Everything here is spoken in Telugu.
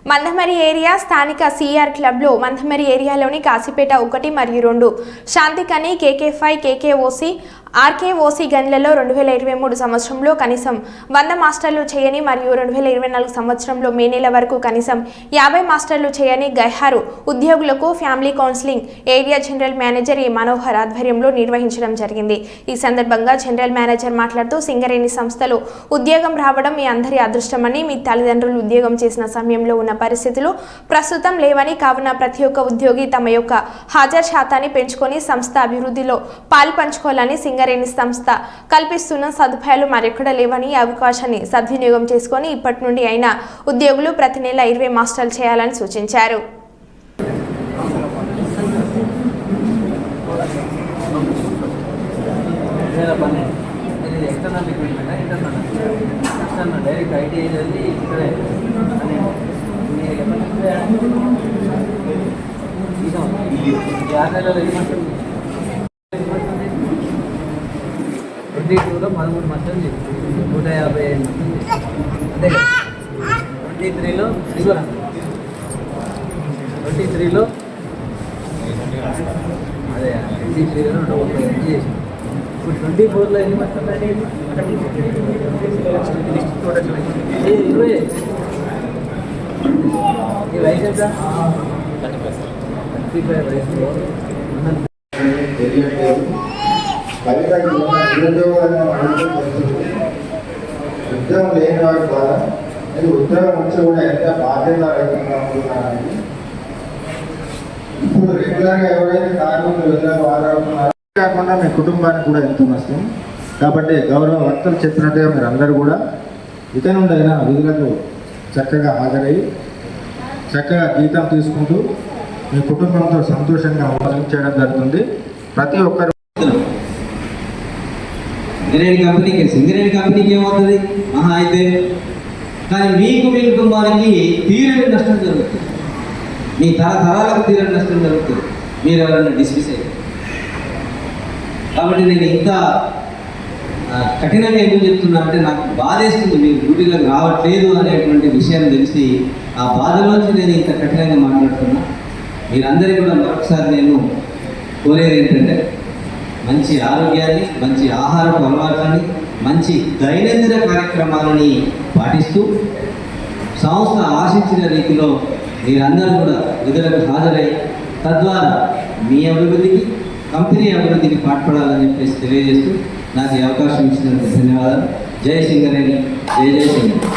మందమరి ఏరియా స్థానిక సిఆర్ క్లబ్లో మందమరి ఏరియాలోని కాశీపేట 1 మరియు 2 శాంతికని KK5 KKOC RKOC గన్లలో 2023 సంవత్సరంలో కనీసం 100 మాస్టర్లు చేయని మరియు 2024 సంవత్సరంలో మే నెల వరకు కనీసం 50 మాస్టర్లు చేయని గైహారు ఉద్యోగులకు family counselling area general manager Manohar ఆధ్వర్యంలో నిర్వహించడం జరిగింది। ఈ సందర్భంగా జనరల్ మేనేజర్ మాట్లాడుతూ సింగరేణి సంస్థలో ఉద్యోగం రావడం మీ అందరి అదృష్టమని, మీ తల్లిదండ్రులు ఉద్యోగం చేసిన సమయంలో ఉన్న పరిస్థితులు ప్రస్తుతం లేవని, కావున ప్రతి ఒక్క ఉద్యోగి తమ యొక్క హాజరు శాతాన్ని పెంచుకొని సంస్థ అభివృద్ధిలో పాల్పంచుకోవాలని, సింగరేణి సంస్థ కల్పిస్తున్న సదుపాయాలు మరెక్కడ లేవని, అవకాశాన్ని సద్వినియోగం చేసుకొని ఇప్పటి నుండి అయినా ఉద్యోగులు ప్రతి నెల 20 మాస్టర్లు చేయాలని సూచించారు। లో 13 మాస్టర్లు 150 అదే 23లో 23లో అదే 23లో 130 చేసి ఇప్పుడు 24లో ఎన్ని మాస్టర్లు అండి? 20 ఈ వయసు ఎంత? 35 వయసులో ఉద్యోగం లేని వారి ద్వారా నేను ఉద్యోగం వచ్చి కూడా ఎంత బాధ్యత రహితంగా ఉంటున్నానని, ఇప్పుడు రెగ్యులర్గా ఎవరైతే కార్మికులు విధంగా వాడుతున్నారో కాకుండా మీ కుటుంబానికి కూడా ఎంతో నష్టం కాబట్టి గౌరవ వక్తలు చెప్పినట్టుగా మీరు అందరూ కూడా ఇక నుండి అయినా విధులకు చక్కగా హాజరయ్యి చక్కగా జీతం తీసుకుంటూ మీ కుటుంబంతో సంతోషంగా చేయడం జరుగుతుంది। ప్రతి ఒక్కరు సింగరేణి కంపెనీకి ఏమవుతుంది మహా అయితే, కానీ మీకు మీ కుటుంబానికి తీరని నష్టం జరుగుతుంది, మీ తరతరాలకు తీరని నష్టం జరుగుతుంది మీరు ఎవరైనా డిస్మిస్ అయ్యారు। కాబట్టి నేను ఇంత కఠినంగా ఎందుకు చెప్తున్నా అంటే నాకు బాధేస్తుంది, మీరు డ్యూటీలోకి రావట్లేదు అనేటువంటి విషయం తెలిసి ఆ బాధలోంచి నేను ఇంత కఠినంగా మాట్లాడుతున్నా। మీరందరికీ కూడా మరొకసారి నేను కోరేది ఏంటంటే మంచి ఆరోగ్యాన్ని, మంచి ఆహారపు అలవాట్లని, మంచి దైనందిన కార్యక్రమాలని పాటిస్తూ సంస్థ ఆశించిన రీతిలో మీరందరూ కూడా విధులకు హాజరై తద్వారా మీ అభివృద్ధికి, కంపెనీ అభివృద్ధికి పాటుపడాలని చెప్పేసి తెలియజేస్తూ నాకు ఈ అవకాశం ఇచ్చినందుకు ధన్యవాదాలు। జై సింగరేణి, జై జై సింగరేణి।